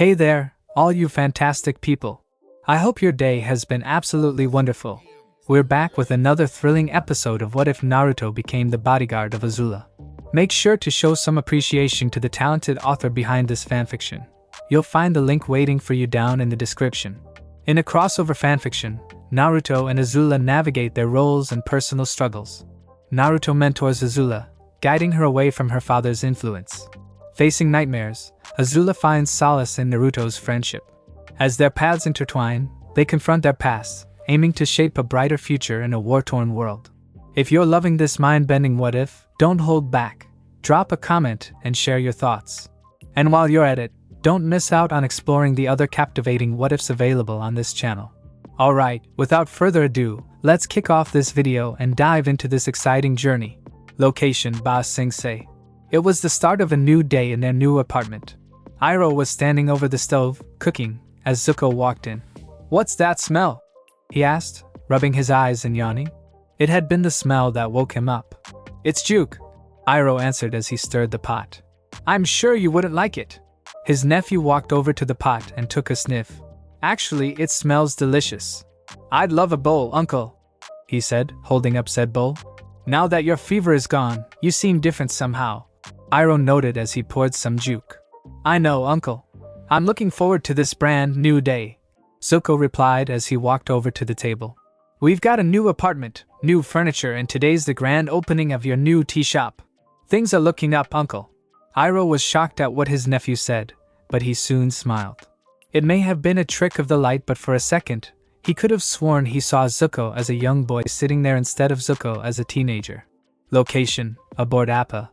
Hey there, all you fantastic people. I hope your day has been absolutely wonderful. We're back with another thrilling episode of What If Naruto Became the Bodyguard of Azula. Make sure to show some appreciation to the talented author behind this fanfiction. You'll find the link waiting for you down in the description. In a crossover fanfiction, Naruto and Azula navigate their roles and personal struggles. Naruto mentors Azula, guiding her away from her father's influence. Facing nightmares, Azula finds solace in Naruto's friendship. As their paths intertwine, they confront their pasts, aiming to shape a brighter future in a war-torn world. If you're loving this mind-bending what if, don't hold back. Drop a comment and share your thoughts. And while you're at it, don't miss out on exploring the other captivating what ifs available on this channel. Alright, without further ado, let's kick off this video and dive into this exciting journey. Location: Ba Sing Se. It was the start of a new day in their new apartment. Iroh was standing over the stove, cooking, as Zuko walked in. "What's that smell?" he asked, rubbing his eyes and yawning. It had been the smell that woke him up. "It's juke," Iroh answered as he stirred the pot. "I'm sure you wouldn't like it." His nephew walked over to the pot and took a sniff. "Actually, it smells delicious. I'd love a bowl, uncle," he said, holding up said bowl. "Now that your fever is gone, you seem different somehow," Iroh noted as he poured some juke. "I know, uncle. I'm looking forward to this brand new day," Zuko replied as he walked over to the table. "We've got a new apartment, new furniture, and today's the grand opening of your new tea shop. Things are looking up, uncle." Iroh was shocked at what his nephew said, but he soon smiled. It may have been a trick of the light, but for a second, he could have sworn he saw Zuko as a young boy sitting there instead of Zuko as a teenager. Location: aboard Appa.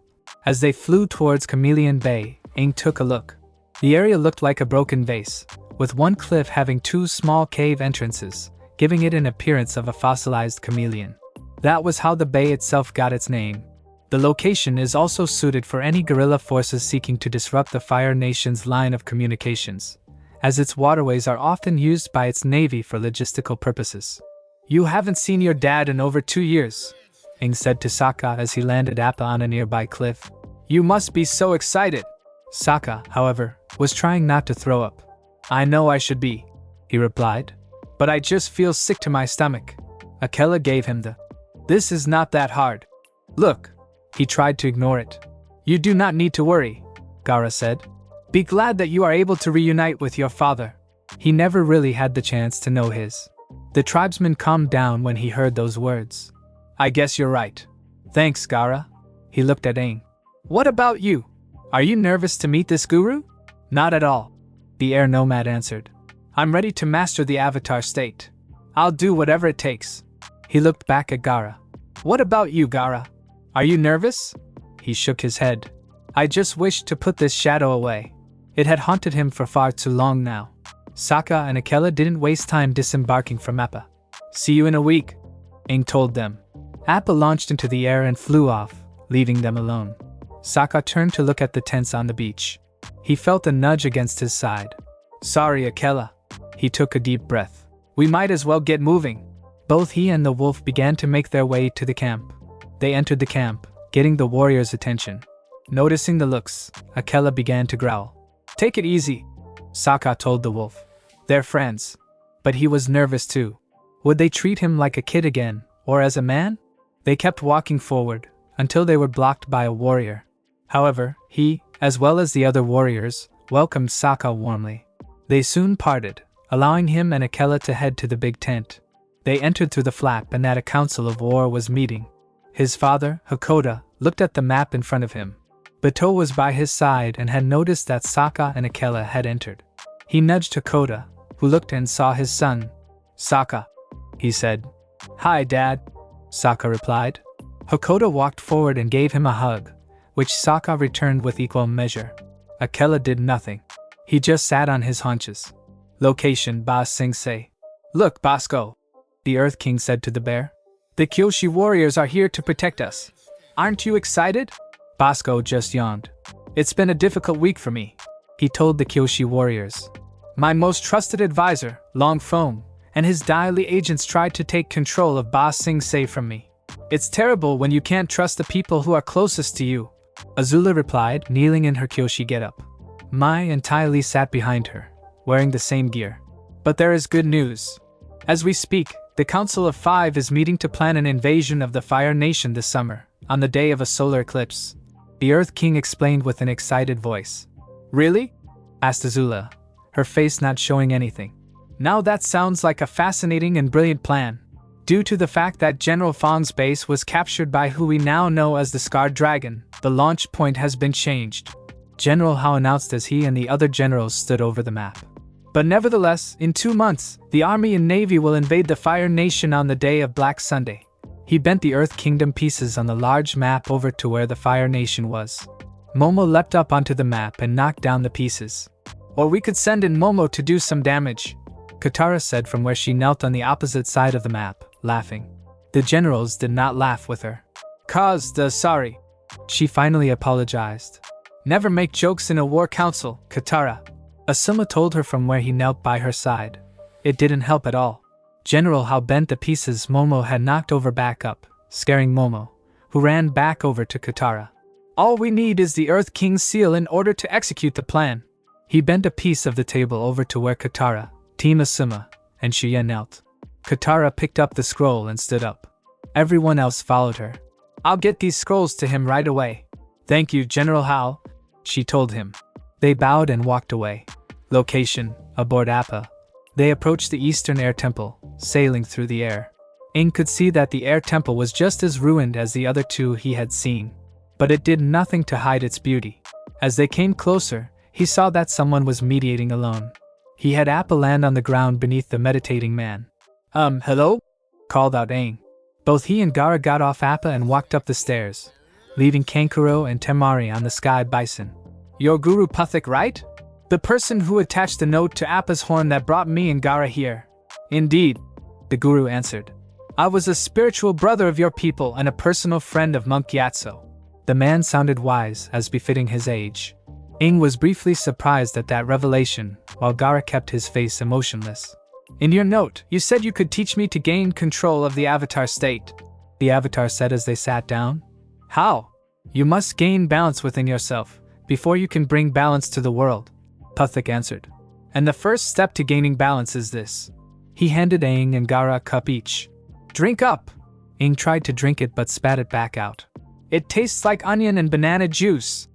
As they flew towards Chameleon Bay, Aang took a look. The area looked like a broken vase, with one cliff having two small cave entrances, giving it an appearance of a fossilized chameleon. That was how the bay itself got its name. The location is also suited for any guerrilla forces seeking to disrupt the Fire Nation's line of communications, as its waterways are often used by its navy for logistical purposes. "You haven't seen your dad in over 2 years," Aang said to Sokka as he landed Appa on a nearby cliff. "You must be so excited." Sokka, however, was trying not to throw up. "I know I should be," he replied, "but I just feel sick to my stomach." Akela gave him the, "This is not that hard. Look." He tried to ignore it. "You do not need to worry," Gaara said. "Be glad that you are able to reunite with your father." He never really had the chance to know his. The tribesman calmed down when he heard those words. "I guess you're right. Thanks, Gaara." He looked at Aang. "What about you? Are you nervous to meet this guru?" "Not at all," the air nomad answered. "I'm ready to master the avatar state. I'll do whatever it takes." He looked back at Gaara. "What about you, Gaara? Are you nervous?" He shook his head. "I just wished to put this shadow away. It had haunted him for far too long now." Sokka and Akela didn't waste time disembarking from Appa. "See you in a week," Aang told them. Appa launched into the air and flew off, leaving them alone. Sokka turned to look at the tents on the beach. He felt a nudge against his side. "Sorry, Akela." He took a deep breath. "We might as well get moving." Both he and the wolf began to make their way to the camp. They entered the camp, getting the warriors' attention. Noticing the looks, Akela began to growl. "Take it easy," Sokka told the wolf. "They're friends." But he was nervous too. Would they treat him like a kid again, or as a man? They kept walking forward, until they were blocked by a warrior. However, he, as well as the other warriors, welcomed Sokka warmly. They soon parted, allowing him and Akela to head to the big tent. They entered through the flap and at a council of war was meeting. His father, Hakoda, looked at the map in front of him. Bato was by his side and had noticed that Sokka and Akela had entered. He nudged Hakoda, who looked and saw his son. "Sokka," he said. "Hi, Dad," Sokka replied. Hakoda walked forward and gave him a hug, which Sokka returned with equal measure. Akela did nothing. He just sat on his haunches. Location: Ba Sing Se. "Look, Bosco," the Earth King said to the bear. "The Kyoshi warriors are here to protect us. Aren't you excited?" Bosco just yawned. "It's been a difficult week for me," he told the Kyoshi warriors. "My most trusted advisor, Long Foam, and his daily agents tried to take control of Ba Sing Se from me. It's terrible when you can't trust the people who are closest to you," Azula replied, kneeling in her Kyoshi getup. Mai and Ty Lee sat behind her, wearing the same gear. But there is good news. As we speak, the Council of Five is meeting to plan an invasion of the Fire Nation this summer, on the day of a solar eclipse. The Earth King explained with an excited voice. Really? Asked Azula, her face not showing anything. Now that sounds like a fascinating and brilliant plan. Due to the fact that General Fong's base was captured by who we now know as the Scarred Dragon, the launch point has been changed. General Hao announced as he and the other generals stood over the map. But nevertheless, in 2 months, the army and navy will invade the Fire Nation on the day of Black Sunday. He bent the Earth Kingdom pieces on the large map over to where the Fire Nation was. Momo leapt up onto the map and knocked down the pieces. Or we could send in Momo to do some damage, Katara said from where she knelt on the opposite side of the map, laughing. The generals did not laugh with her. Sorry. She finally apologized. Never make jokes in a war council, Katara. Asuma told her from where he knelt by her side. It didn't help at all. General Hao bent the pieces Momo had knocked over back up, scaring Momo, who ran back over to Katara. All we need is the Earth King's seal in order to execute the plan. He bent a piece of the table over to where Katara, Team Asuma, and Shuya knelt. Katara picked up the scroll and stood up. Everyone else followed her. I'll get these scrolls to him right away. Thank you, General Hao, she told him. They bowed and walked away. Location, aboard Appa. They approached the Eastern Air Temple, sailing through the air. Aang could see that the Air Temple was just as ruined as the other two he had seen. But it did nothing to hide its beauty. As they came closer, he saw that someone was mediating alone. He had Appa land on the ground beneath the meditating man. Hello? Called out Aang. Both he and Gaara got off Appa and walked up the stairs, leaving Kankuro and Temari on the sky bison. Your guru Puthik, right? The person who attached the note to Appa's horn that brought me and Gaara here. Indeed, the guru answered. I was a spiritual brother of your people and a personal friend of Monk Gyatso. The man sounded wise, as befitting his age. Aang was briefly surprised at that revelation, while Gaara kept his face emotionless. In your note, you said you could teach me to gain control of the Avatar state, the Avatar said as they sat down. How? You must gain balance within yourself, before you can bring balance to the world, Puthik answered. And the first step to gaining balance is this. He handed Aang and Gaara a cup each. Drink up! Aang tried to drink it but spat it back out. It tastes like onion and banana juice,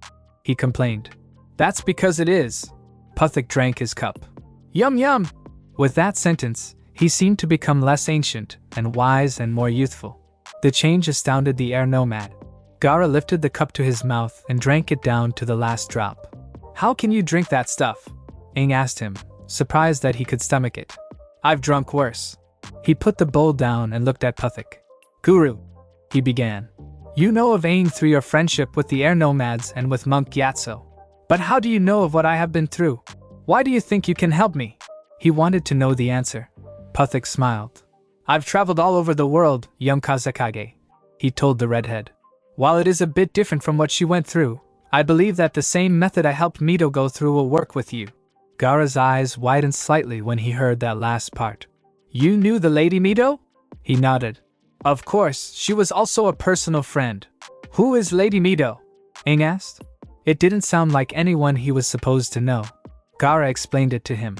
he complained. That's because it is. Puthik drank his cup. Yum yum! With that sentence, he seemed to become less ancient and wise and more youthful. The change astounded the air nomad. Gaara lifted the cup to his mouth and drank it down to the last drop. How can you drink that stuff? Aang asked him, surprised that he could stomach it. I've drunk worse. He put the bowl down and looked at Puthik. Guru, he began. You know of Aang through your friendship with the air nomads and with Monk Gyatso. But how do you know of what I have been through? Why do you think you can help me? He wanted to know the answer. Puthik smiled. I've traveled all over the world, young Kazekage, he told the redhead. While it is a bit different from what she went through, I believe that the same method I helped Mito go through will work with you. Gaara's eyes widened slightly when he heard that last part. You knew the Lady Mito? He nodded. Of course, she was also a personal friend. Who is Lady Mito? Aang asked. It didn't sound like anyone he was supposed to know. Gaara explained it to him.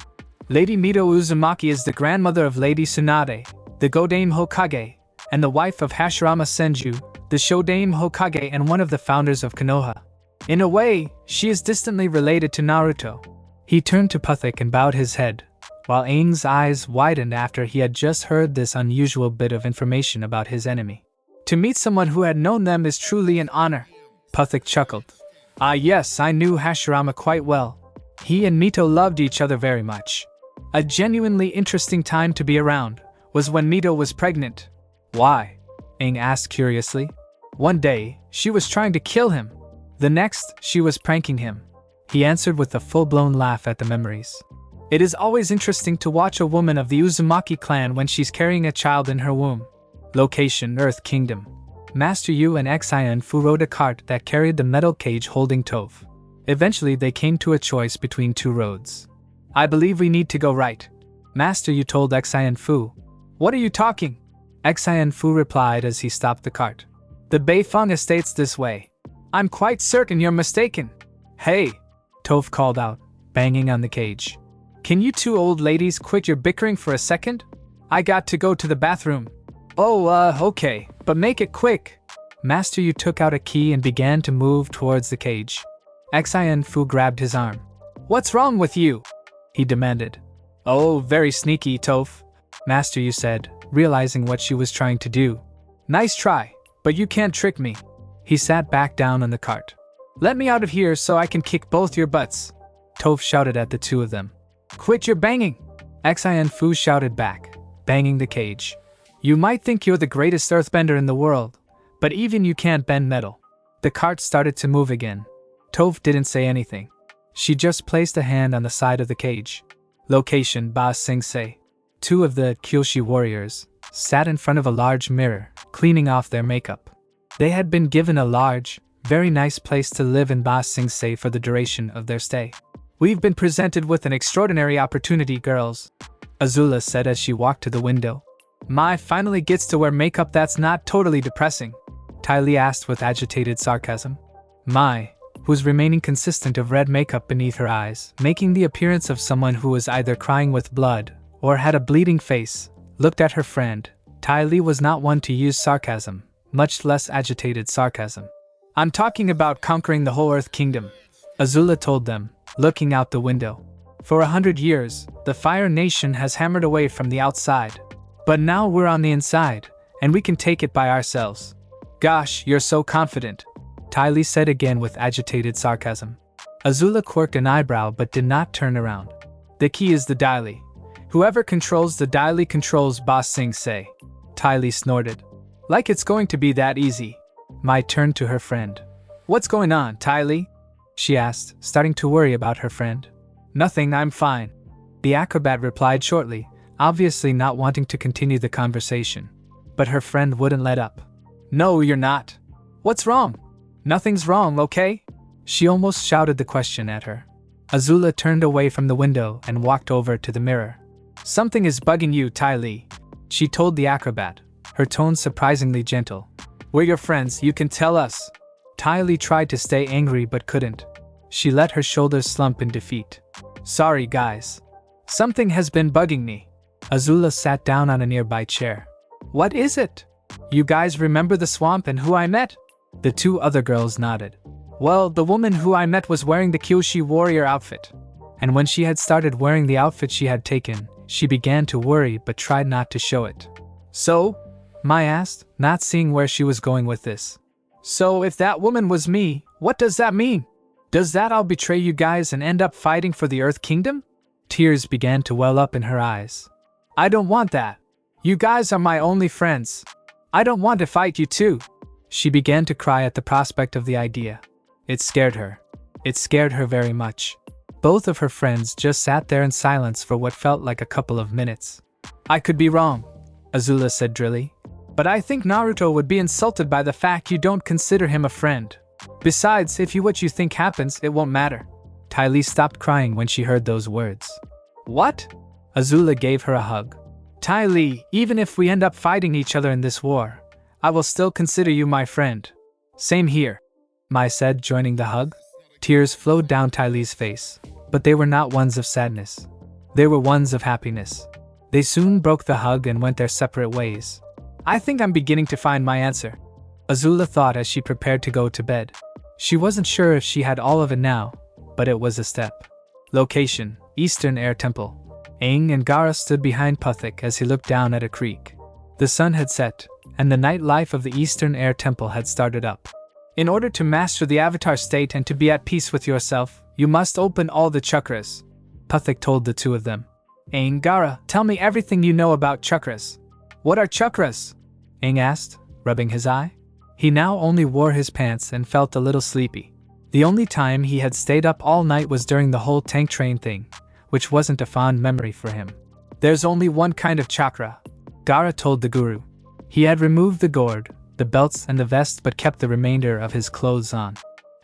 Lady Mito Uzumaki is the grandmother of Lady Tsunade, the Godame Hokage, and the wife of Hashirama Senju, the Shodame Hokage and one of the founders of Konoha. In a way, she is distantly related to Naruto. He turned to Puthik and bowed his head, while Aang's eyes widened after he had just heard this unusual bit of information about his enemy. To meet someone who had known them is truly an honor. Puthik chuckled. Ah yes, I knew Hashirama quite well. He and Mito loved each other very much. A genuinely interesting time to be around was when Mito was pregnant. Why? Aang asked curiously. One day, she was trying to kill him. The next, she was pranking him. He answered with a full-blown laugh at the memories. It is always interesting to watch a woman of the Uzumaki clan when she's carrying a child in her womb. Location, Earth Kingdom. Master Yu and Xian Fu rode a cart that carried the metal cage holding Toph. Eventually they came to a choice between two roads. I believe we need to go right. Master Yu told Xian Fu. What are you talking? Xian Fu replied as he stopped the cart. The Beifeng estate's this way. I'm quite certain you're mistaken. Hey! Toph called out, banging on the cage. Can you two old ladies quit your bickering for a second? I got to go to the bathroom. Oh, okay, but make it quick. Master Yu took out a key and began to move towards the cage. Xian Fu grabbed his arm. What's wrong with you? He demanded. Oh, very sneaky, Toph, Master Yu said, realizing what she was trying to do. Nice try, but you can't trick me. He sat back down on the cart. Let me out of here so I can kick both your butts. Toph shouted at the two of them. Quit your banging! Xian Fu shouted back, banging the cage. You might think you're the greatest earthbender in the world, but even you can't bend metal. The cart started to move again. Toph didn't say anything. She just placed a hand on the side of the cage. Location: Ba Sing Se. Two of the Kyoshi warriors sat in front of a large mirror, cleaning off their makeup. They had been given a large, very nice place to live in Ba Sing Se for the duration of their stay. We've been presented with an extraordinary opportunity, girls, Azula said as she walked to the window. My finally gets to wear makeup that's not totally depressing, Ty Lee asked with agitated sarcasm. Mai, who was remaining consistent of red makeup beneath her eyes, making the appearance of someone who was either crying with blood or had a bleeding face, looked at her friend. Ty Lee was not one to use sarcasm, much less agitated sarcasm. I'm talking about conquering the whole Earth Kingdom, Azula told them, looking out the window. For 100 years, the Fire Nation has hammered away from the outside. But now we're on the inside, and we can take it by ourselves. Gosh, you're so confident, Ty Lee said again with agitated sarcasm. Azula quirked an eyebrow but did not turn around. The key is the Dai Li. Whoever controls the Dai Li controls Ba Sing Se, Ty Lee snorted. Like it's going to be that easy. Mai turned to her friend. What's going on, Ty Lee? She asked, starting to worry about her friend. Nothing, I'm fine. The acrobat replied shortly, obviously not wanting to continue the conversation. But her friend wouldn't let up. No, you're not. What's wrong? Nothing's wrong, okay? She almost shouted the question at her. Azula turned away from the window and walked over to the mirror. Something is bugging you, Ty Lee, she told the acrobat, her tone surprisingly gentle. We're your friends, you can tell us. Ty Lee tried to stay angry but couldn't. She let her shoulders slump in defeat. Sorry, guys. Something has been bugging me. Azula sat down on a nearby chair. What is it? You guys remember the swamp and who I met? The two other girls nodded. Well, the woman who I met was wearing the Kyoshi warrior outfit. And when she had started wearing the outfit she had taken, she began to worry but tried not to show it. So? Mai asked, not seeing where she was going with this. So if that woman was me, what does that mean? Does that I'll betray you guys and end up fighting for the Earth Kingdom? Tears began to well up in her eyes. I don't want that. You guys are my only friends. I don't want to fight you too. She began to cry at the prospect of the idea. It scared her. It scared her very much. Both of her friends just sat there in silence for what felt like a couple of minutes. I could be wrong, Azula said drily. But I think Naruto would be insulted by the fact you don't consider him a friend. Besides, if what you think happens, it won't matter. Ty Lee stopped crying when she heard those words. What? Azula gave her a hug. Ty Lee, even if we end up fighting each other in this war, I will still consider you my friend. Same here, Mai said, joining the hug. Tears flowed down Ty Lee's face, but they were not ones of sadness. They were ones of happiness. They soon broke the hug and went their separate ways. I think I'm beginning to find my answer, Azula thought as she prepared to go to bed. She wasn't sure if she had all of it now, but it was a step. Location: Eastern Air Temple. Aang and Gaara stood behind Puthik as he looked down at a creek. The sun had set, and the night life of the Eastern Air Temple had started up. In order to master the Avatar state and to be at peace with yourself, you must open all the chakras, Puthik told the two of them. Aang, Gaara, tell me everything you know about chakras. What are chakras? Aang asked, rubbing his eye. He now only wore his pants and felt a little sleepy. The only time he had stayed up all night was during the whole tank train thing, which wasn't a fond memory for him. There's only one kind of chakra, Gaara told the guru. He had removed the gourd, the belts and the vest but kept the remainder of his clothes on.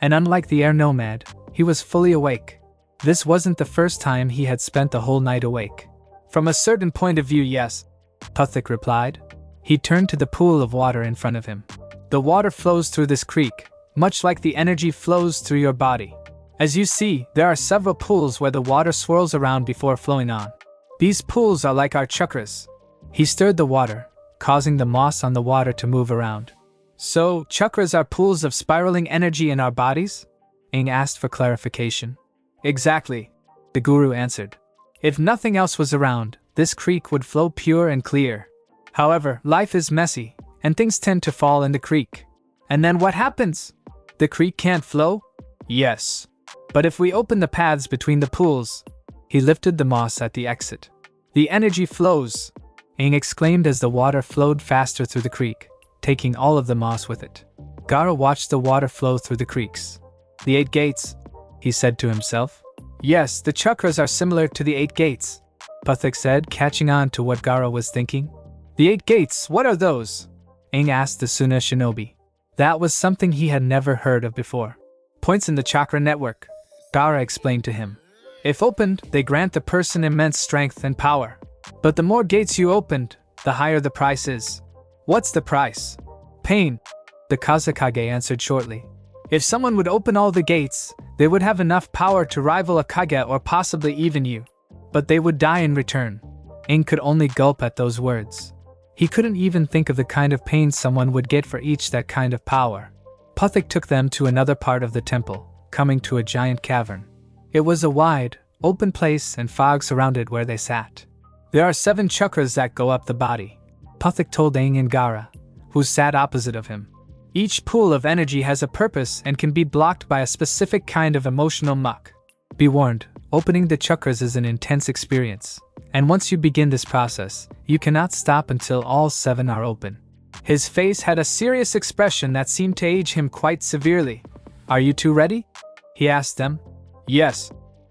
And unlike the air nomad, he was fully awake. This wasn't the first time he had spent the whole night awake. From a certain point of view, yes, Puthik replied. He turned to the pool of water in front of him. The water flows through this creek, much like the energy flows through your body. As you see, there are several pools where the water swirls around before flowing on. These pools are like our chakras. He stirred the water, causing the moss on the water to move around. So, chakras are pools of spiraling energy in our bodies? Aang asked for clarification. Exactly, the guru answered. If nothing else was around, this creek would flow pure and clear. However, life is messy, and things tend to fall in the creek. And then what happens? The creek can't flow? Yes. But if we open the paths between the pools, he lifted the moss at the exit. The energy flows, Aang exclaimed as the water flowed faster through the creek, taking all of the moss with it. Gaara watched the water flow through the creeks. The 8 gates, he said to himself. Yes, the chakras are similar to the 8 gates, Pathik said, catching on to what Gaara was thinking. The 8 gates, what are those? Aang asked the Suna shinobi. That was something he had never heard of before. Points in the chakra network, Gaara explained to him. If opened, they grant the person immense strength and power. But the more gates you opened, the higher the price is. What's the price? Pain, the Kazekage answered shortly. If someone would open all the gates, they would have enough power to rival a Kage or possibly even you. But they would die in return. Aang could only gulp at those words. He couldn't even think of the kind of pain someone would get for each that kind of power. Pathik took them to another part of the temple, coming to a giant cavern. It was a wide, open place and fog surrounded where they sat. There are 7 chakras that go up the body, Pathik told Aang and Gaara, who sat opposite of him. Each pool of energy has a purpose and can be blocked by a specific kind of emotional muck. Be warned, opening the chakras is an intense experience, and once you begin this process, you cannot stop until all 7 are open. His face had a serious expression that seemed to age him quite severely. Are you two ready? He asked them. Yes,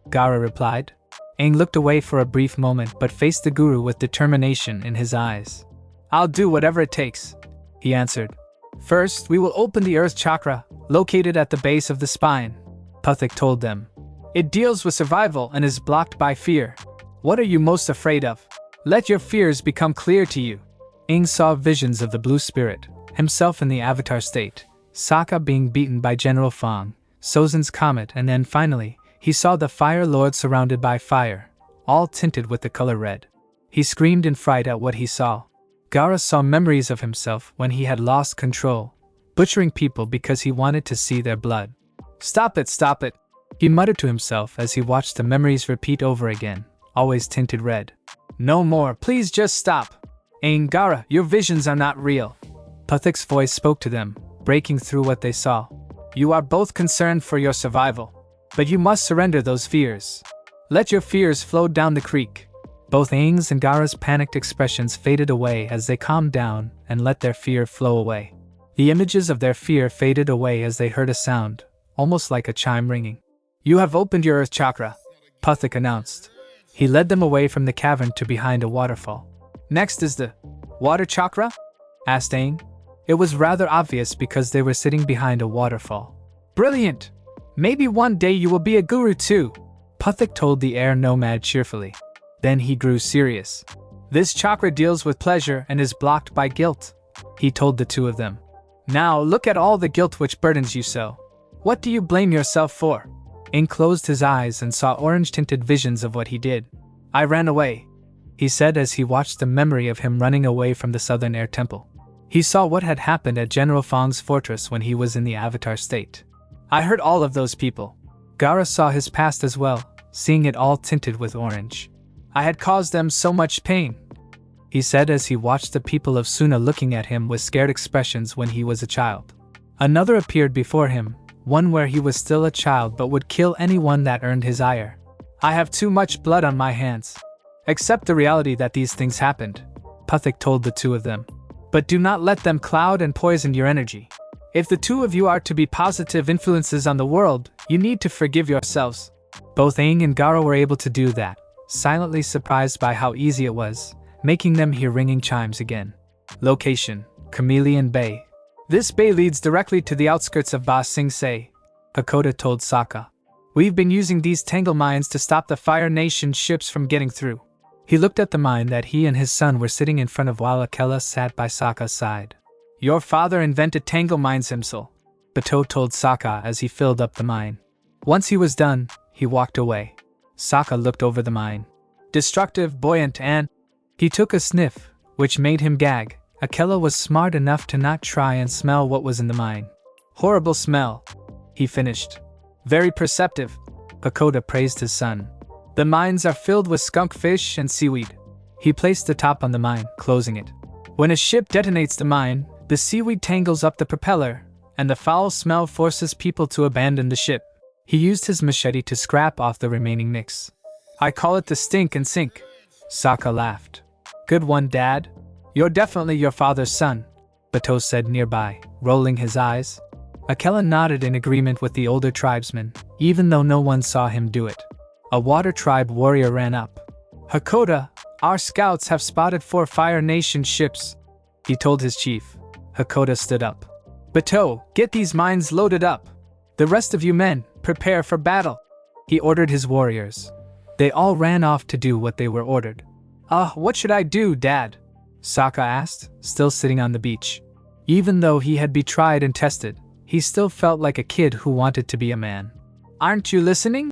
Gaara replied. Aang looked away for a brief moment but faced the guru with determination in his eyes. I'll do whatever it takes, he answered. First, we will open the earth chakra, located at the base of the spine, Pathik told them. It deals with survival and is blocked by fear. What are you most afraid of? Let your fears become clear to you. Aang saw visions of the blue spirit, himself in the avatar state, Sokka being beaten by General Fang, Sozin's comet, and then finally, he saw the Fire Lord surrounded by fire, all tinted with the color red. He screamed in fright at what he saw. Gaara saw memories of himself when he had lost control, butchering people because he wanted to see their blood. Stop it, he muttered to himself as he watched the memories repeat over again, always tinted red. No more, please just stop. Aang, Gaara, your visions are not real. Pathik's voice spoke to them, breaking through what they saw. You are both concerned for your survival, but you must surrender those fears. Let your fears flow down the creek. Both Aang's and Gaara's panicked expressions faded away as they calmed down and let their fear flow away. The images of their fear faded away as they heard a sound, almost like a chime ringing. You have opened your earth chakra, Pathik announced. He led them away from the cavern to behind a waterfall. Next is the water chakra? Asked Aang. It was rather obvious because they were sitting behind a waterfall. Brilliant! Maybe one day you will be a guru too, Pathik told the air nomad cheerfully. Then he grew serious. This chakra deals with pleasure and is blocked by guilt, he told the two of them. Now look at all the guilt which burdens you so. What do you blame yourself for? Aang closed his eyes and saw orange-tinted visions of what he did. I ran away, he said as he watched the memory of him running away from the Southern Air Temple. He saw what had happened at General Fang's fortress when he was in the Avatar state. I hurt all of those people. Gaara saw his past as well, seeing it all tinted with orange. I had caused them so much pain, he said as he watched the people of Suna looking at him with scared expressions when he was a child. Another appeared before him, one where he was still a child but would kill anyone that earned his ire. I have too much blood on my hands. Accept the reality that these things happened, Pathik told the two of them. But do not let them cloud and poison your energy. If the two of you are to be positive influences on the world, you need to forgive yourselves. Both Aang and Gaara were able to do that, silently surprised by how easy it was, making them hear ringing chimes again. Location: Chameleon Bay. This bay leads directly to the outskirts of Ba Sing Se, Hakoda told Sokka. We've been using these tangle mines to stop the Fire Nation ships from getting through. He looked at the mine that he and his son were sitting in front of while Akela sat by Sokka's side. Your father invented tangle mines himself, Bato told Sokka as he filled up the mine. Once he was done, he walked away. Sokka looked over the mine. Destructive, buoyant, and he took a sniff, which made him gag. Akela was smart enough to not try and smell what was in the mine. Horrible smell, he finished. Very perceptive, Hakoda praised his son. The mines are filled with skunk fish and seaweed. He placed the top on the mine, closing it. When a ship detonates the mine, the seaweed tangles up the propeller, and the foul smell forces people to abandon the ship. He used his machete to scrap off the remaining nicks. I call it the stink and sink. Sokka laughed. Good one, Dad. You're definitely your father's son, Bato said nearby, rolling his eyes. Akela nodded in agreement with the older tribesman, even though no one saw him do it. A water tribe warrior ran up. Hakoda, our scouts have spotted 4 Fire Nation ships, he told his chief. Hakoda stood up. Bato, get these mines loaded up. The rest of you men, prepare for battle, he ordered his warriors. They all ran off to do what they were ordered. What should I do, Dad? Sokka asked, still sitting on the beach. Even though he had been tried and tested, he still felt like a kid who wanted to be a man. Aren't you listening?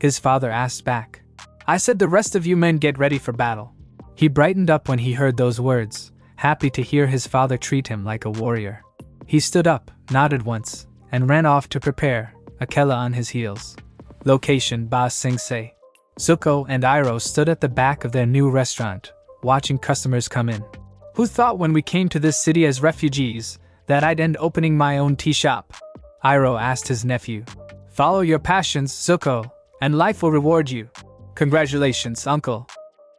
His father asked back. I said the rest of you men get ready for battle. He brightened up when he heard those words, happy to hear his father treat him like a warrior. He stood up, nodded once, and ran off to prepare, Akela on his heels. Location: Ba Sing Se. Zuko and Iroh stood at the back of their new restaurant, watching customers come in. Who thought when we came to this city as refugees that I'd end opening my own tea shop? Iroh asked his nephew. Follow your passions, Zuko, and life will reward you. Congratulations, uncle,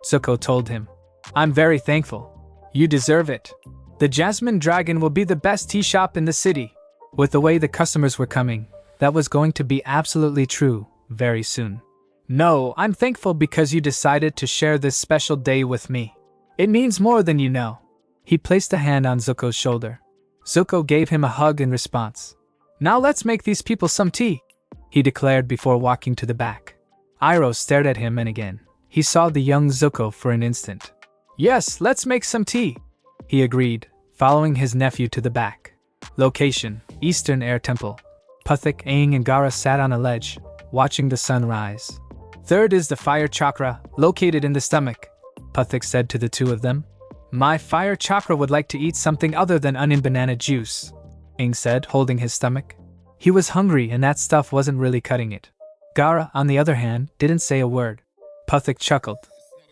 Zuko told him. I'm very thankful. You deserve it. The Jasmine Dragon will be the best tea shop in the city. With the way the customers were coming, that was going to be absolutely true very soon. No, I'm thankful because you decided to share this special day with me. It means more than you know. He placed a hand on Zuko's shoulder. Zuko gave him a hug in response. Now let's make these people some tea, he declared before walking to the back. Iroh stared at him and again, he saw the young Zuko for an instant. Yes, let's make some tea, he agreed, following his nephew to the back. Location: Eastern Air Temple. Puthik, Aang and Gaara sat on a ledge, watching the sun rise. Third is the fire chakra, located in the stomach, Puthik said to the two of them. My fire chakra would like to eat something other than onion banana juice, Aang said, holding his stomach. He was hungry and that stuff wasn't really cutting it. Gaara, on the other hand, didn't say a word. Puthik chuckled.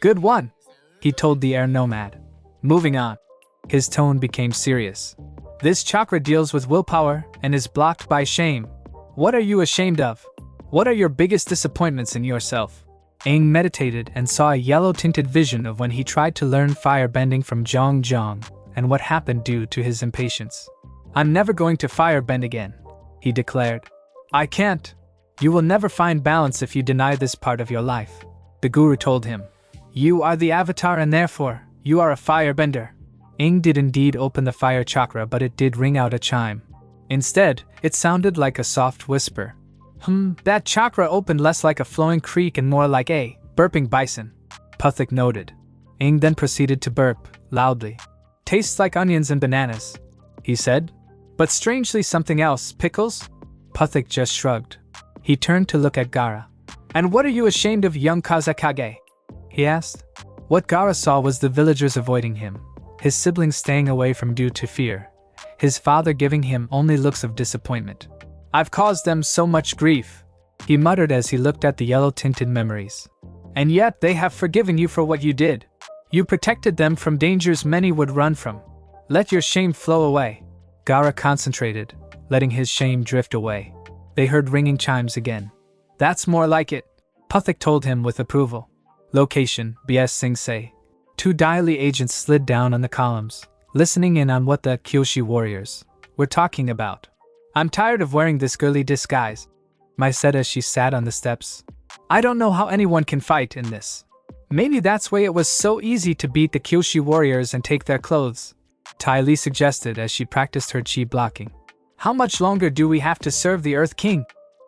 Good one, he told the air nomad. Moving on. His tone became serious. This chakra deals with willpower and is blocked by shame. What are you ashamed of? What are your biggest disappointments in yourself? Aang meditated and saw a yellow-tinted vision of when he tried to learn firebending from Zhong Zhong and what happened due to his impatience. I'm never going to firebend again, he declared. I can't. You will never find balance if you deny this part of your life, the guru told him. You are the avatar and therefore, you are a firebender. Aang did indeed open the fire chakra, but it did ring out a chime. Instead, it sounded like a soft whisper. That chakra opened less like a flowing creek and more like a burping bison, Puthik noted. Aang then proceeded to burp, loudly. Tastes like onions and bananas, he said. But strangely something else, pickles? Puthik just shrugged. He turned to look at Gaara. And what are you ashamed of, young Kazakage? He asked. What Gaara saw was the villagers avoiding him, his siblings staying away from due to fear, his father giving him only looks of disappointment. I've caused them so much grief, he muttered as he looked at the yellow-tinted memories. And yet they have forgiven you for what you did. You protected them from dangers many would run from. Let your shame flow away. Gaara concentrated, letting his shame drift away. They heard ringing chimes again. That's more like it, Puthik told him with approval. Location: B.S. Sing Se. Two Daily agents slid down on the columns, listening in on what the Kyoshi warriors were talking about. I'm tired of wearing this girly disguise, Mai said as she sat on the steps. I don't know how anyone can fight in this. Maybe that's why it was so easy to beat the Kyoshi warriors and take their clothes, Ty Lee suggested as she practiced her chi blocking. How much longer do we have to serve the Earth King?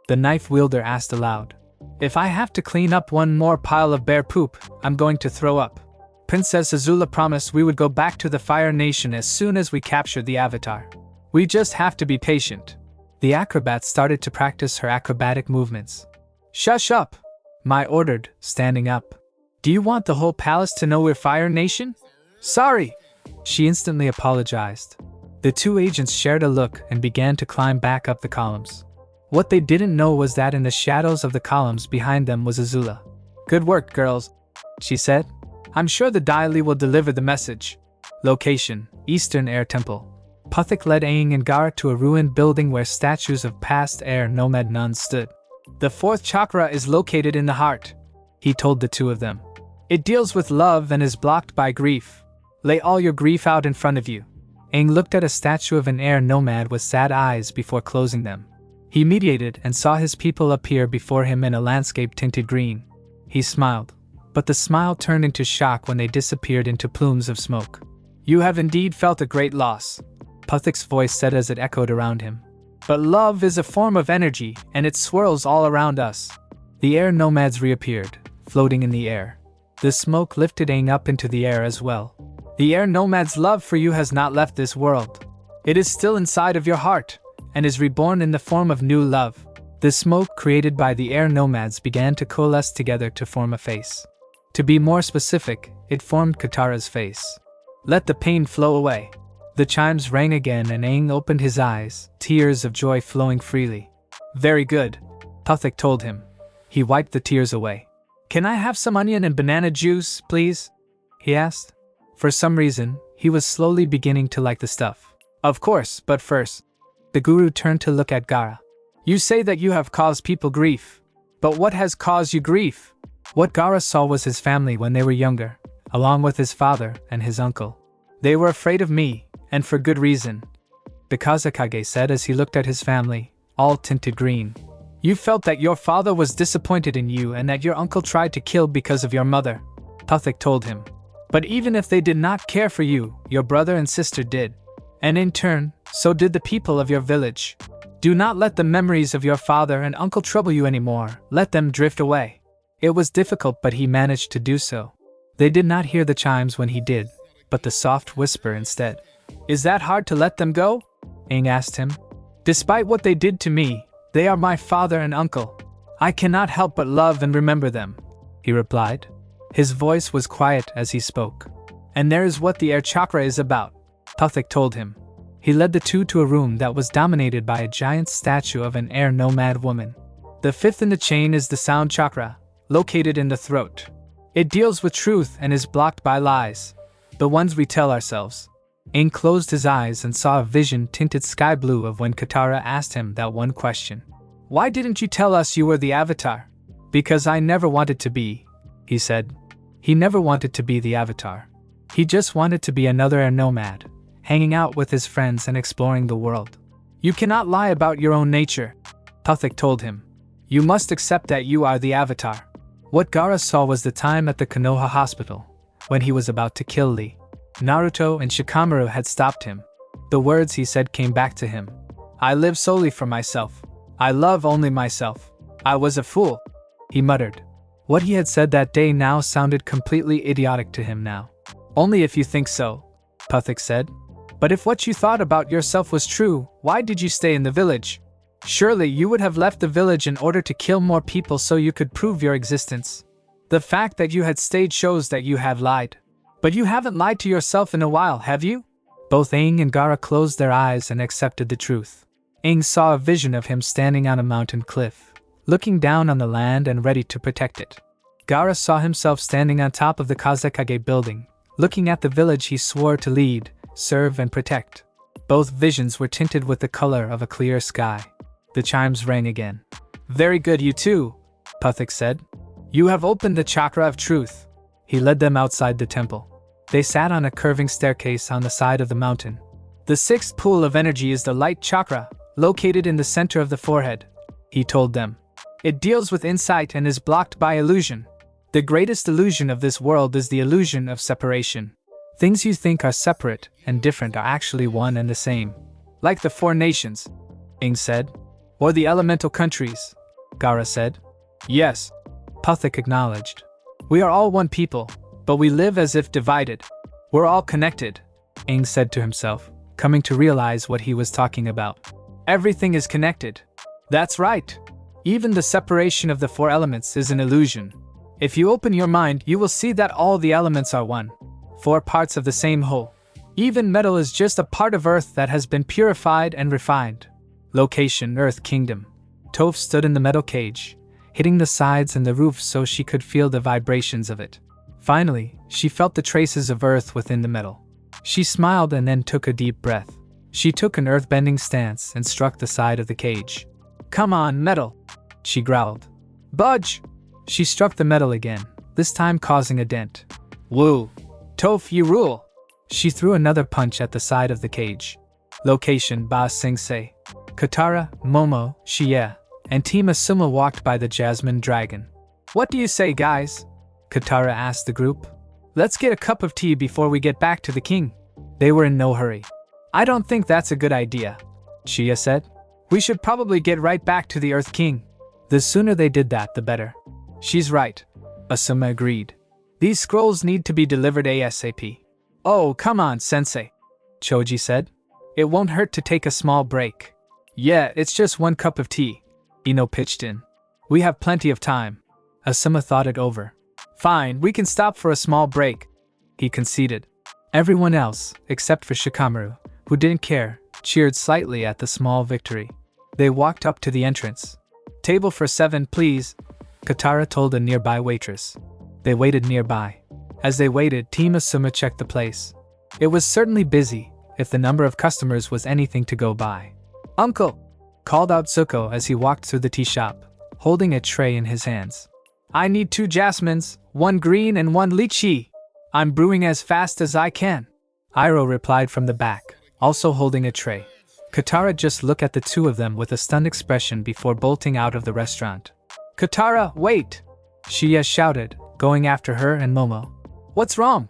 The knife wielder asked aloud. If I have to clean up one more pile of bear poop, I'm going to throw up. Princess Azula promised we would go back to the Fire Nation as soon as we captured the Avatar. We just have to be patient. The acrobat started to practice her acrobatic movements. "Shush up!" Mai ordered, standing up. "Do you want the whole palace to know we're Fire Nation?" "Sorry!" She instantly apologized. The two agents shared a look and began to climb back up the columns. What they didn't know was that in the shadows of the columns behind them was Azula. "Good work, girls," she said. "I'm sure the Daily will deliver the message." Location: Eastern Air Temple. Puthik led Aang and Gaara to a ruined building where statues of past air nomad nuns stood. "The fourth chakra is located in the heart," he told the two of them. "It deals with love and is blocked by grief. Lay all your grief out in front of you." Aang looked at a statue of an air nomad with sad eyes before closing them. He mediated and saw his people appear before him in a landscape tinted green. He smiled, but the smile turned into shock when they disappeared into plumes of smoke. "You have indeed felt a great loss," Puthik's voice said as it echoed around him. "But love is a form of energy, and it swirls all around us." The air nomads reappeared, floating in the air. The smoke lifted Aang up into the air as well. "The air nomad's love for you has not left this world. It is still inside of your heart, and is reborn in the form of new love." The smoke created by the air nomads began to coalesce together to form a face. To be more specific, it formed Katara's face. "Let the pain flow away." The chimes rang again and Aang opened his eyes, tears of joy flowing freely. "Very good," Puthik told him. He wiped the tears away. "Can I have some onion and banana juice, please?" he asked. For some reason, he was slowly beginning to like the stuff. "Of course, but first." The guru turned to look at Gaara. "You say that you have caused people grief. But what has caused you grief?" What Gaara saw was his family when they were younger, along with his father and his uncle. "They were afraid of me, and for good reason," the Kazekage said as he looked at his family, all tinted green. "You felt that your father was disappointed in you and that your uncle tried to kill because of your mother," Puthik told him. "But even if they did not care for you, your brother and sister did. And in turn, so did the people of your village. Do not let the memories of your father and uncle trouble you anymore, let them drift away." It was difficult, but he managed to do so. They did not hear the chimes when he did, but the soft whisper instead. "Is that hard to let them go?" Aang asked him. "Despite what they did to me, they are my father and uncle. I cannot help but love and remember them," he replied. His voice was quiet as he spoke. "And there is what the air chakra is about," Puthik told him. He led the two to a room that was dominated by a giant statue of an air nomad woman. "The fifth in the chain is the sound chakra, located in the throat. It deals with truth and is blocked by lies, the ones we tell ourselves." Aang closed his eyes and saw a vision tinted sky blue of when Katara asked him that one question. "Why didn't you tell us you were the Avatar?" "Because I never wanted to be," he said. He never wanted to be the Avatar. He just wanted to be another air nomad, hanging out with his friends and exploring the world. "You cannot lie about your own nature," Puthik told him. "You must accept that you are the Avatar." What Gaara saw was the time at the Konoha hospital, when he was about to kill Lee. Naruto and Shikamaru had stopped him. The words he said came back to him. "I live solely for myself. I love only myself. I was a fool," he muttered. What he had said that day now sounded completely idiotic to him now. "Only if you think so," Puthik said. "But if what you thought about yourself was true, why did you stay in the village? Surely you would have left the village in order to kill more people so you could prove your existence. The fact that you had stayed shows that you have lied. But you haven't lied to yourself in a while, have you?" Both Aang and Gaara closed their eyes and accepted the truth. Aang saw a vision of him standing on a mountain cliff, looking down on the land and ready to protect it. Gaara saw himself standing on top of the Kazekage building, looking at the village he swore to lead, serve and protect. Both visions were tinted with the color of a clear sky. The chimes rang again. "Very good, you two," Puthik said. "You have opened the chakra of truth." He led them outside the temple. They sat on a curving staircase on the side of the mountain. "The sixth pool of energy is the light chakra, located in the center of the forehead," he told them. "It deals with insight and is blocked by illusion. The greatest illusion of this world is the illusion of separation. Things you think are separate and different are actually one and the same. Like the 4 nations," Aang said. "Or the elemental countries," Gaara said. "Yes," Puthik acknowledged. "We are all one people, but we live as if divided. We're all connected," Aang said to himself, coming to realize what he was talking about. Everything is connected. That's right. Even the separation of the four elements is an illusion. If you open your mind, you will see that all the elements are one. Four parts of the same whole. Even metal is just a part of Earth that has been purified and refined. Location: Earth Kingdom. Toph stood in the metal cage, hitting the sides and the roof so she could feel the vibrations of it. Finally, she felt the traces of Earth within the metal. She smiled and then took a deep breath. She took an earth-bending stance and struck the side of the cage. "Come on, metal," she growled. "Budge!" She struck the metal again, this time causing a dent. "Woo! Toph, you rule!" She threw another punch at the side of the cage. Location: Ba Sing Se. Katara, Momo, Shie, and Team Asuma walked by the Jasmine Dragon. "What do you say, guys?" Katara asked the group. "Let's get a cup of tea before we get back to the king." They were in no hurry. "I don't think that's a good idea," Shie said. "We should probably get right back to the Earth King." The sooner they did that, the better. "She's right," Asuma agreed. "These scrolls need to be delivered ASAP. "Oh, come on, Sensei," Choji said. "It won't hurt to take a small break." "Yeah, it's just one cup of tea," Ino pitched in. "We have plenty of time." Asuma thought it over. "Fine, we can stop for a small break," he conceded. Everyone else, except for Shikamaru, who didn't care, cheered slightly at the small victory. They walked up to the entrance. "Table for 7, please," Katara told a nearby waitress. They waited nearby. As they waited, Team Asuma checked the place. It was certainly busy, if the number of customers was anything to go by. "Uncle!" called out Zuko as he walked through the tea shop, holding a tray in his hands. "I need 2 jasmines, 1 green and 1 lychee. I'm brewing as fast as I can," Iroh replied from the back, also holding a tray. Katara just looked at the two of them with a stunned expression before bolting out of the restaurant. "Katara, wait!" Shie shouted, going after her and Momo. "What's wrong?"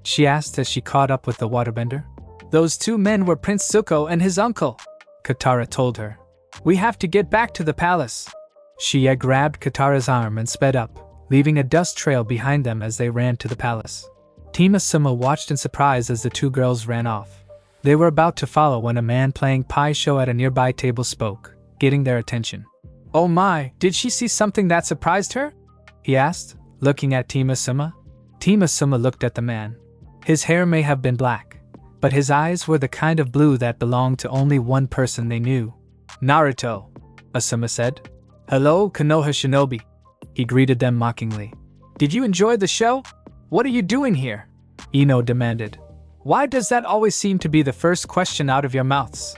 she asked as she caught up with the waterbender. "Those 2 men were Prince Zuko and his uncle," Katara told her. "We have to get back to the palace." Shie grabbed Katara's arm and sped up, leaving a dust trail behind them as they ran to the palace. Team Asuma watched in surprise as the 2 girls ran off. They were about to follow when a man playing Pai Sho at a nearby table spoke, getting their attention. "Oh my, did she see something that surprised her?" he asked, looking at Team Asuma. Team Asuma looked at the man. His hair may have been black, but his eyes were the kind of blue that belonged to only one person they knew. "Naruto," Asuma said. "Hello, Konoha Shinobi," he greeted them mockingly. "Did you enjoy the show? What are you doing here?" Ino demanded. "Why does that always seem to be the first question out of your mouths?"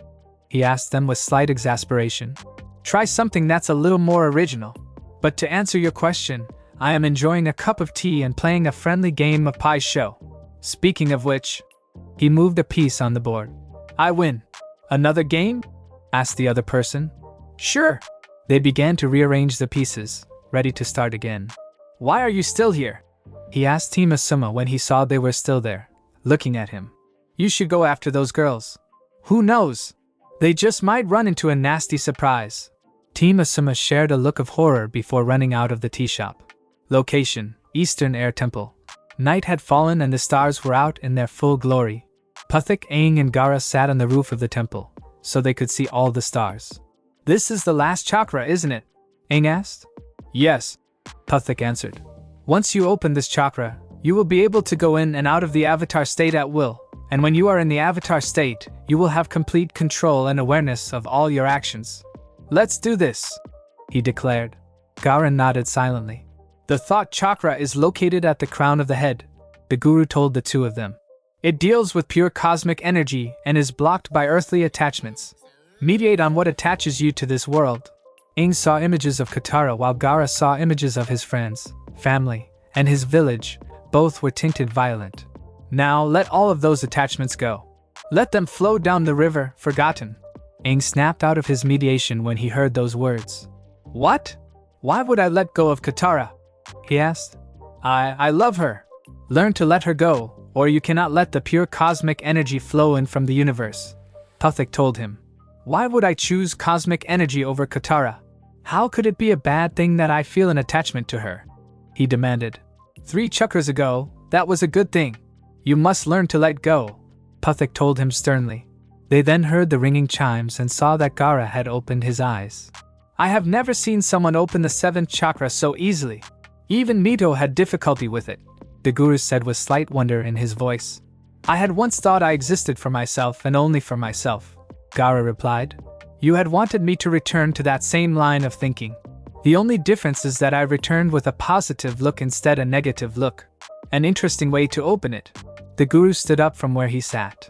he asked them with slight exasperation. "Try something that's a little more original. But to answer your question, I am enjoying a cup of tea and playing a friendly game of Pai Sho. Speaking of which," he moved a piece on the board. "I win." "Another game?" asked the other person. "Sure." They began to rearrange the pieces, ready to start again. "Why are you still here?" he asked Team Asuma when he saw they were still there, looking at him. "You should go after those girls. Who knows? They just might run into a nasty surprise." Team Asuma shared a look of horror before running out of the tea shop. Location: Eastern Air Temple. Night had fallen and the stars were out in their full glory. Puthik, Aang and Gaara sat on the roof of the temple, so they could see all the stars. "This is the last chakra, isn't it?" Aang asked. "Yes," Puthik answered. "Once you open this chakra, you will be able to go in and out of the avatar state at will, and when you are in the avatar state, you will have complete control and awareness of all your actions." "Let's do this," he declared. Gaara nodded silently. "The thought chakra is located at the crown of the head," the guru told the two of them. "It deals with pure cosmic energy and is blocked by earthly attachments. Mediate on what attaches you to this world." Aang saw images of Katara while Gaara saw images of his friends, family, and his village. Both were tinted violet. "Now let all of those attachments go. Let them flow down the river, forgotten." Aang snapped out of his mediation when he heard those words. "What? Why would I let go of Katara?" he asked. I love her. Learn to let her go, or you cannot let the pure cosmic energy flow in from the universe," Puthik told him. "Why would I choose cosmic energy over Katara? How could it be a bad thing that I feel an attachment to her?" he demanded. 3 chakras ago, that was a good thing. You must learn to let go," Puthik told him sternly. They then heard the ringing chimes and saw that Gaara had opened his eyes. I have never seen someone open the 7th chakra so easily. Even Mito had difficulty with it, the guru said with slight wonder in his voice. I had once thought I existed for myself and only for myself, Gaara replied. You had wanted me to return to that same line of thinking. The only difference is that I returned with a positive look instead a negative look. An interesting way to open it. The guru stood up from where he sat.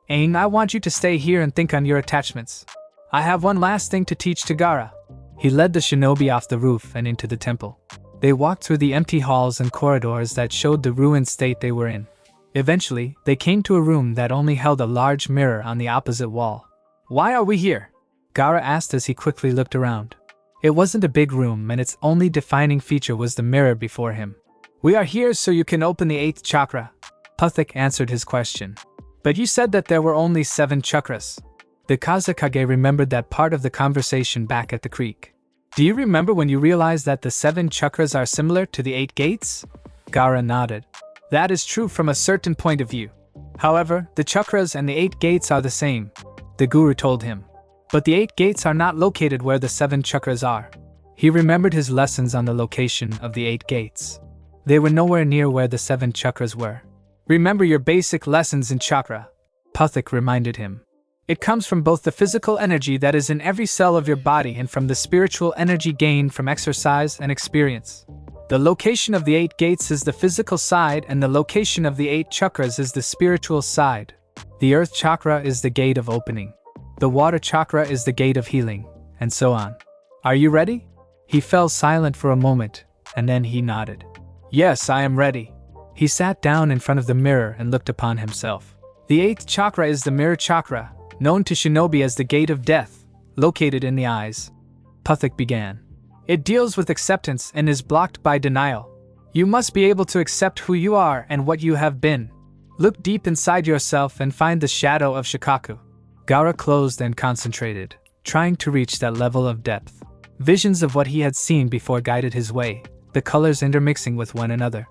Aang, I want you to stay here and think on your attachments. I have one last thing to teach to Gaara. He led the shinobi off the roof and into the temple. They walked through the empty halls and corridors that showed the ruined state they were in. Eventually, they came to a room that only held a large mirror on the opposite wall. Why are we here? Gaara asked as he quickly looked around. It wasn't a big room and its only defining feature was the mirror before him. We are here so you can open the 8th chakra. Puthik answered his question. But you said that there were only 7 chakras. The Kazekage remembered that part of the conversation back at the creek. Do you remember when you realized that the 7 chakras are similar to the 8 gates? Gaara nodded. That is true from a certain point of view. However, the chakras and the 8 gates are the same, the guru told him. But the 8 gates are not located where the 7 chakras are. He remembered his lessons on the location of the 8 gates. They were nowhere near where the 7 chakras were. Remember your basic lessons in chakra, Puthik reminded him. It comes from both the physical energy that is in every cell of your body and from the spiritual energy gained from exercise and experience. The location of the 8 gates is the physical side and the location of the 8 chakras is the spiritual side. The earth chakra is the gate of opening. The water chakra is the gate of healing, and so on. Are you ready? He fell silent for a moment, and then he nodded. Yes, I am ready. He sat down in front of the mirror and looked upon himself. The 8th chakra is the mirror chakra, known to shinobi as the gate of death, located in the eyes. Puthik began. It deals with acceptance and is blocked by denial. You must be able to accept who you are and what you have been. Look deep inside yourself and find the shadow of Shikaku. Gaara closed and concentrated, trying to reach that level of depth. Visions of what he had seen before guided his way, the colors intermixing with one another.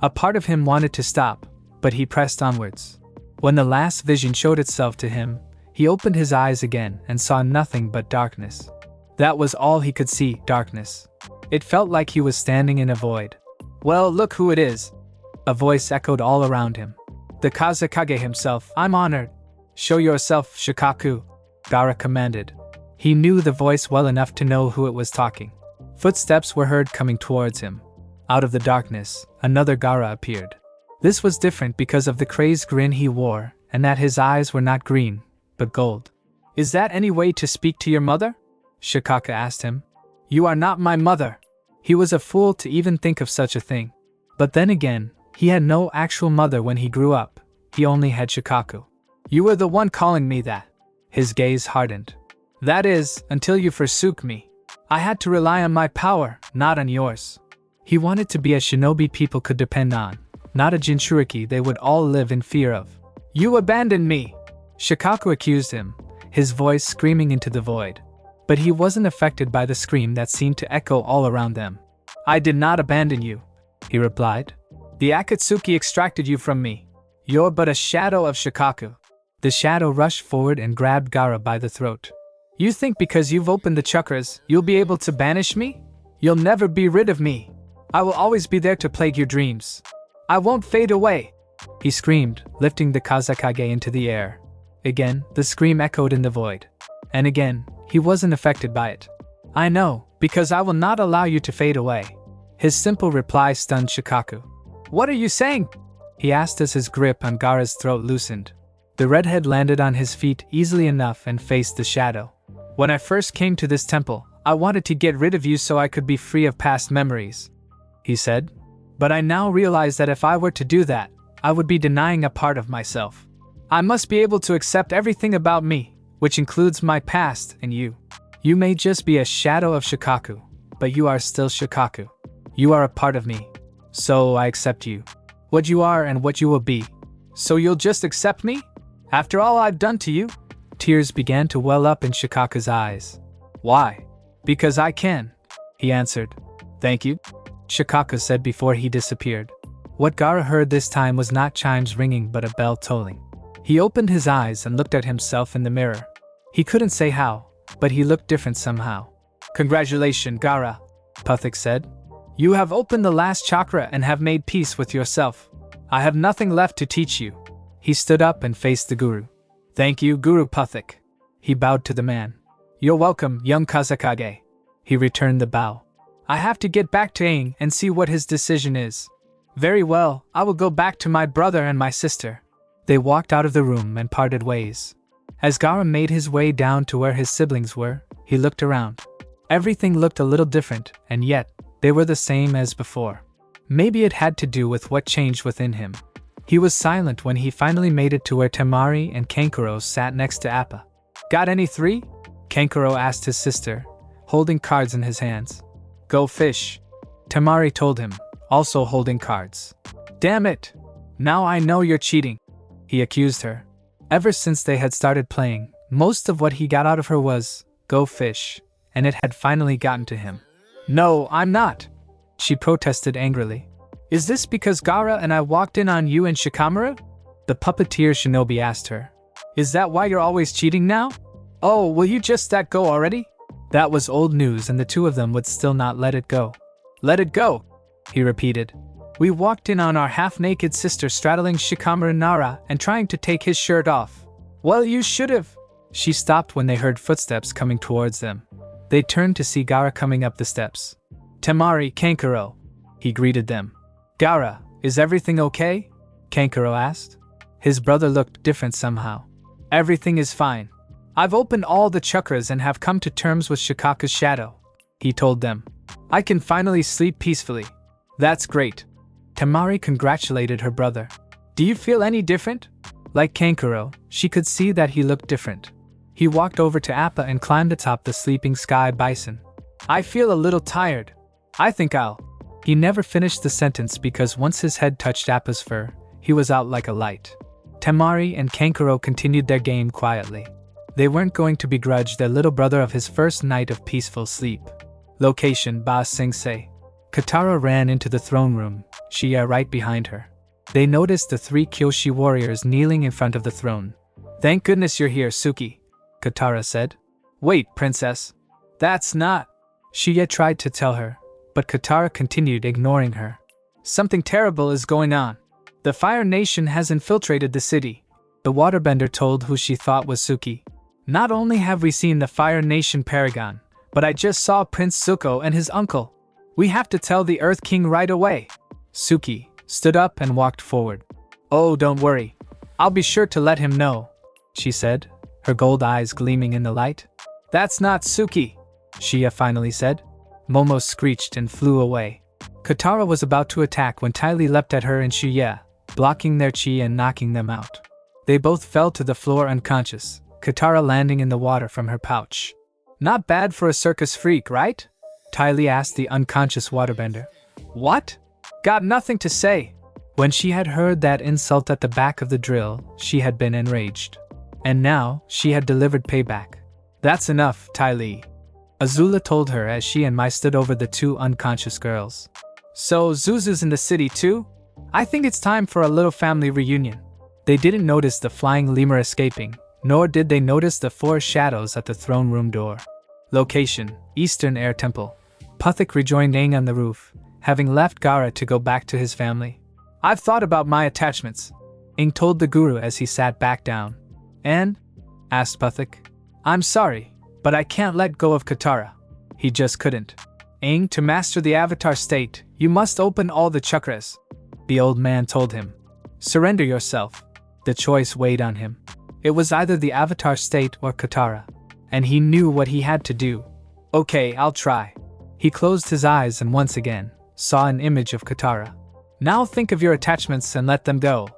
A part of him wanted to stop, but he pressed onwards. When the last vision showed itself to him, he opened his eyes again and saw nothing but darkness. That was all he could see, darkness. It felt like he was standing in a void. Well, look who it is. A voice echoed all around him. The Kazekage himself. I'm honored. Show yourself, Shikaku, Gaara commanded. He knew the voice well enough to know who it was talking. Footsteps were heard coming towards him. Out of the darkness, another Gaara appeared. This was different because of the crazed grin he wore, and that his eyes were not green, but gold. Is that any way to speak to your mother? Shikaka asked him. You are not my mother. He was a fool to even think of such a thing. But then again, he had no actual mother when he grew up. He only had Shikaku. You were the one calling me that. His gaze hardened. That is, until you forsook me. I had to rely on my power, not on yours. He wanted to be a shinobi people could depend on, not a Jinchuriki they would all live in fear of. You abandoned me, Shikaku accused him, his voice screaming into the void. But he wasn't affected by the scream that seemed to echo all around them. I did not abandon you, he replied. The Akatsuki extracted you from me. You're but a shadow of Shikaku. The shadow rushed forward and grabbed Gaara by the throat. You think because you've opened the chakras, you'll be able to banish me? You'll never be rid of me. I will always be there to plague your dreams. I won't fade away, he screamed, lifting the Kazekage into the air. Again, the scream echoed in the void. And again, he wasn't affected by it. I know, because I will not allow you to fade away. His simple reply stunned Shikaku. What are you saying? He asked as his grip on Gaara's throat loosened. The redhead landed on his feet easily enough and faced the shadow. When I first came to this temple, I wanted to get rid of you so I could be free of past memories, he said. But I now realize that if I were to do that, I would be denying a part of myself. I must be able to accept everything about me, which includes my past and you. You may just be a shadow of Shikaku, but you are still Shikaku. You are a part of me. So I accept you. What you are and what you will be. So you'll just accept me? After all I've done to you? Tears began to well up in Shikaku's eyes. Why? Because I can, he answered. Thank you, Shikaku said before he disappeared. What Gaara heard this time was not chimes ringing but a bell tolling. He opened his eyes and looked at himself in the mirror. He couldn't say how, but he looked different somehow. "Congratulations, Gaara," Puthik said. "You have opened the last chakra and have made peace with yourself. I have nothing left to teach you." He stood up and faced the guru. "Thank you, Guru Puthik." He bowed to the man. "You're welcome, young Kazakage." He returned the bow. "I have to get back to Aang and see what his decision is." "Very well, I will go back to my brother and my sister." They walked out of the room and parted ways. As Gaara made his way down to where his siblings were, he looked around. Everything looked a little different, and yet, they were the same as before. Maybe it had to do with what changed within him. He was silent when he finally made it to where Temari and Kankuro sat next to Appa. "Got any 3?" Kankuro asked his sister, holding cards in his hands. "Go fish," Temari told him, also holding cards. "Damn it! Now I know you're cheating," he accused her. Ever since they had started playing, most of what he got out of her was, "Go fish," and it had finally gotten to him. "No, I'm not," she protested angrily. "Is this because Gaara and I walked in on you and Shikamaru?" The puppeteer shinobi asked her. "Is that why you're always cheating now? Oh, will you just let go already?" That was old news, and the two of them would still not let it go. "Let it go," he repeated. "We walked in on our half-naked sister straddling Shikamaru Nara and trying to take his shirt off." "Well, you should've." She stopped when they heard footsteps coming towards them. They turned to see Gaara coming up the steps. "Temari, Kankuro," he greeted them. "Gaara, is everything okay?" Kankuro asked. His brother looked different somehow. "Everything is fine. I've opened all the chakras and have come to terms with Shikaka's shadow," he told them. "I can finally sleep peacefully." "That's great." Temari congratulated her brother. "Do you feel any different?" Like Kankuro, she could see that he looked different. He walked over to Appa and climbed atop the sleeping sky bison. "I feel a little tired. I think I'll..." He never finished the sentence because once his head touched Appa's fur, he was out like a light. Temari and Kankuro continued their game quietly. They weren't going to begrudge their little brother of his first night of peaceful sleep. Location: Ba Sing Se. Katara ran into the throne room, Shia right behind her. They noticed the 3 Kyoshi warriors kneeling in front of the throne. "Thank goodness you're here, Suki," Katara said. "Wait, princess. That's not..." Shia tried to tell her, but Katara continued ignoring her. "Something terrible is going on. The Fire Nation has infiltrated the city," the waterbender told who she thought was Suki. "Not only have we seen the Fire Nation Paragon, but I just saw Prince Zuko and his uncle. We have to tell the Earth King right away." Suki stood up and walked forward. "Oh, don't worry. I'll be sure to let him know," she said, her gold eyes gleaming in the light. "That's not Suki," Shia finally said. Momo screeched and flew away. Katara was about to attack when Ty Lee leapt at her and Shia, blocking their chi and knocking them out. They both fell to the floor unconscious, Katara landing in the water from her pouch. "Not bad for a circus freak, right?" Ty Lee asked the unconscious waterbender. "What?" "Got nothing to say." When she had heard that insult at the back of the drill, she had been enraged. And now, she had delivered payback. "That's enough, Ty Lee," Azula told her as she and Mai stood over the 2 unconscious girls. "So, Zuzu's in the city too? I think it's time for a little family reunion." They didn't notice the flying lemur escaping, nor did they notice the 4 shadows at the throne room door. Location: Eastern Air Temple. Puthik rejoined Aang on the roof, having left Gaara to go back to his family. "I've thought about my attachments," Aang told the guru as he sat back down. "And?" asked Puthik. "I'm sorry, but I can't let go of Katara." He just couldn't. "Aang, to master the Avatar state, you must open all the chakras," the old man told him. "Surrender yourself." The choice weighed on him. It was either the Avatar state or Katara, and he knew what he had to do. "Okay, I'll try." He closed his eyes and once again saw an image of Katara. "Now think of your attachments and let them go,"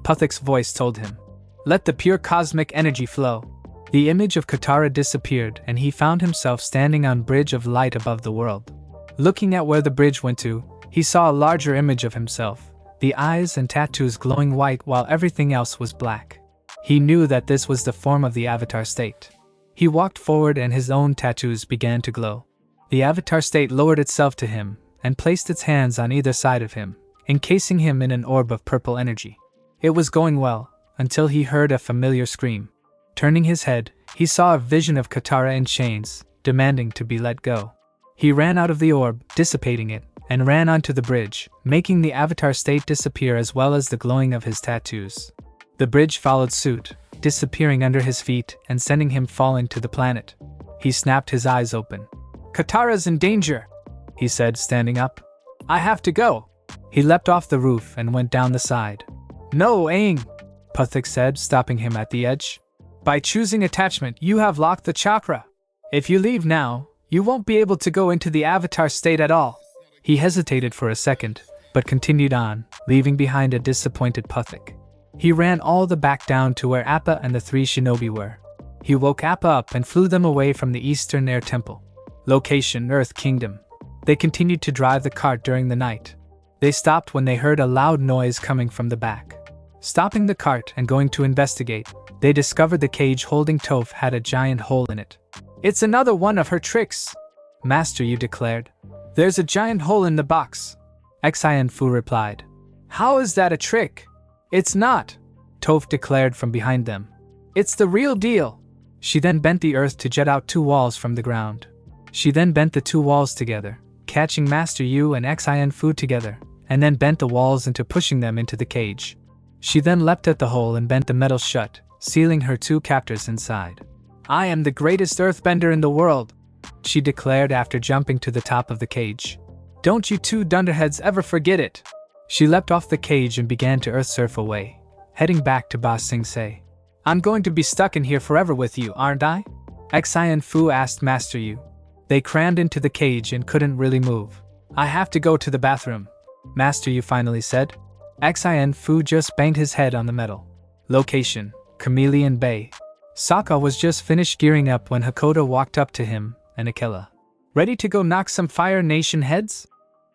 Puthik's voice told him. "Let the pure cosmic energy flow." The image of Katara disappeared and he found himself standing on bridge of light above the world. Looking at where the bridge went to, he saw a larger image of himself, the eyes and tattoos glowing white while everything else was black. He knew that this was the form of the Avatar state. He walked forward and his own tattoos began to glow. The Avatar state lowered itself to him and placed its hands on either side of him, encasing him in an orb of purple energy. It was going well, until he heard a familiar scream. Turning his head, he saw a vision of Katara in chains, demanding to be let go. He ran out of the orb, dissipating it, and ran onto the bridge, making the avatar state disappear as well as the glowing of his tattoos. The bridge followed suit, disappearing under his feet and sending him falling to the planet. He snapped his eyes open. "Katara's in danger," he said, standing up. "I have to go." He leapt off the roof and went down the side. "No, Aang," Puthik said, stopping him at the edge. "By choosing attachment, you have locked the chakra. If you leave now, you won't be able to go into the avatar state at all." He hesitated for a second, but continued on, leaving behind a disappointed Puthik. He ran all the back down to where Appa and the 3 shinobi were. He woke Appa up and flew them away from the Eastern Air Temple. Location: Earth Kingdom. They continued to drive the cart during the night. They stopped when they heard a loud noise coming from the back. Stopping the cart and going to investigate, they discovered the cage holding Toph had a giant hole in it. "It's another one of her tricks," Master Yu declared. "There's a giant hole in the box," Xian Fu replied. "How is that a trick?" "It's not," Toph declared from behind them. "It's the real deal." She then bent the earth to jet out 2 walls from the ground. She then bent the 2 walls together, catching Master Yu and Xian Fu together, and then bent the walls into pushing them into the cage. She then leapt at the hole and bent the metal shut, sealing her 2 captors inside. "I am the greatest earthbender in the world," she declared after jumping to the top of the cage. "Don't you 2 dunderheads ever forget it." She leapt off the cage and began to earth surf away, heading back to Ba Sing Se. "I'm going to be stuck in here forever with you, aren't I?" Xian Fu asked Master Yu. They crammed into the cage and couldn't really move. "I have to go to the bathroom," Master Yu finally said. Xian Fu just banged his head on the metal. Location: Chameleon Bay. Sokka was just finished gearing up when Hakoda walked up to him and Akela. "Ready to go knock some Fire Nation heads?"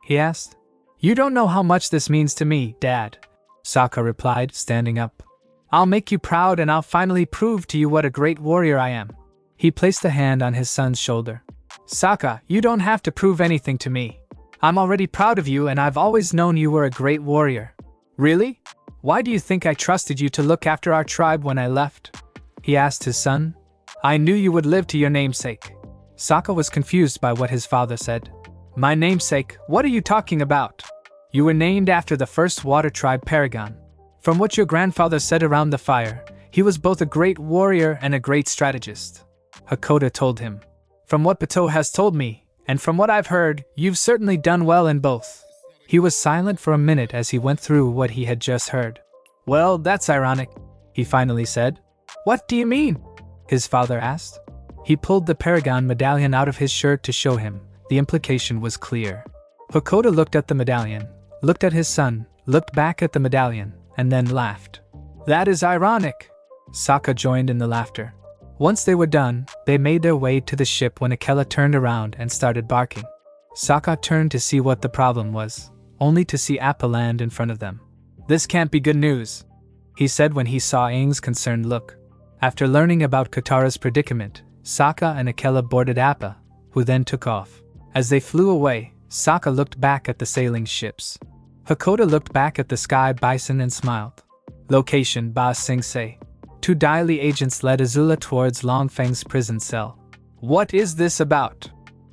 he asked. "You don't know how much this means to me, Dad," Sokka replied, standing up. "I'll make you proud and I'll finally prove to you what a great warrior I am." He placed a hand on his son's shoulder. "Sokka, you don't have to prove anything to me. I'm already proud of you and I've always known you were a great warrior." "Really? Why do you think I trusted you to look after our tribe when I left?" he asked his son. "I knew you would live to your namesake." Sokka was confused by what his father said. "My namesake? What are you talking about? You were named after the first water tribe Paragon. From what your grandfather said around the fire, he was both a great warrior and a great strategist," Hakoda told him. "From what Bato has told me, and from what I've heard, you've certainly done well in both." He was silent for a minute as he went through what he had just heard. "Well, that's ironic," he finally said. "What do you mean?" his father asked. He pulled the Paragon medallion out of his shirt to show him. The implication was clear. Hakoda looked at the medallion, looked at his son, looked back at the medallion, and then laughed. "That is ironic." Sokka joined in the laughter. Once they were done, they made their way to the ship when Akela turned around and started barking. Sokka turned to see what the problem was, only to see Appa land in front of them. "This can't be good news," he said when he saw Aang's concerned look. After learning about Katara's predicament, Sokka and Akela boarded Appa, who then took off. As they flew away, Sokka looked back at the sailing ships. Hakoda looked back at the sky bison and smiled. Location: Ba Sing Se. 2 Dai Li agents led Azula towards Long Feng's prison cell. "What is this about?"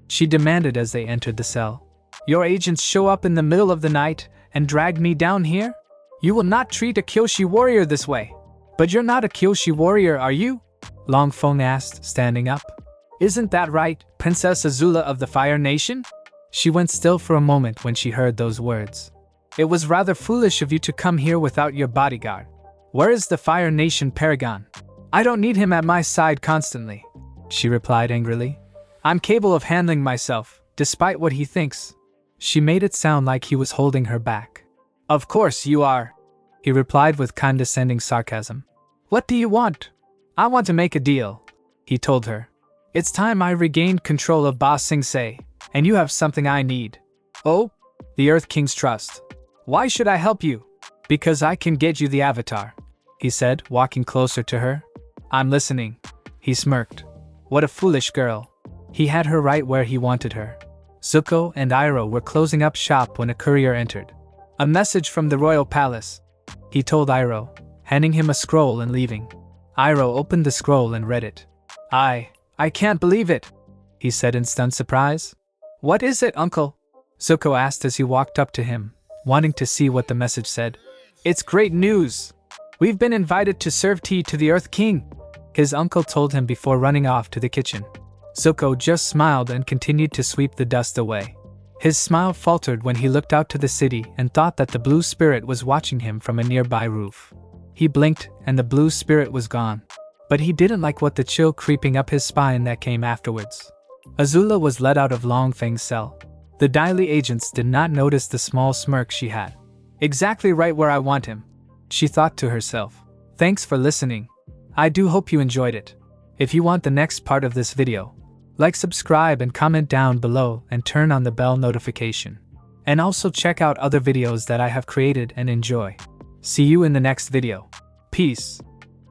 she demanded as they entered the cell. "Your agents show up in the middle of the night and drag me down here? You will not treat a Kyoshi warrior this way." "But you're not a Kyoshi warrior, are you?" Long Feng asked, standing up. "Isn't that right, Princess Azula of the Fire Nation?" She went still for a moment when she heard those words. "It was rather foolish of you to come here without your bodyguard. Where is the Fire Nation Paragon?" "I don't need him at my side constantly," she replied angrily. "I'm capable of handling myself, despite what he thinks." She made it sound like he was holding her back. "Of course you are," he replied with condescending sarcasm. "What do you want?" "I want to make a deal," he told her. "It's time I regained control of Ba Sing Se, and you have something I need." "Oh? The Earth King's trust. Why should I help you?" "Because I can get you the Avatar," he said, walking closer to her. "I'm listening," he smirked. What a foolish girl. He had her right where he wanted her. Zuko and Iroh were closing up shop when a courier entered. "A message from the royal palace," he told Iroh, handing him a scroll and leaving. Iroh opened the scroll and read it. I can't believe it, he said in stunned surprise. What is it, uncle? Zuko asked as he walked up to him, wanting to see what the message said. It's great news! We've been invited to serve tea to the Earth King, his uncle told him before running off to the kitchen. Zuko just smiled and continued to sweep the dust away. His smile faltered when he looked out to the city and thought that the blue spirit was watching him from a nearby roof. He blinked and the blue spirit was gone. But he didn't like what the chill creeping up his spine that came afterwards. Azula was let out of Long Feng's cell. The Daily agents did not notice the small smirk she had. Exactly right where I want him, she thought to herself. Thanks for listening. I do hope you enjoyed it. If you want the next part of this video, like, subscribe and comment down below and turn on the bell notification. And also check out other videos that I have created and enjoy. See you in the next video. Peace.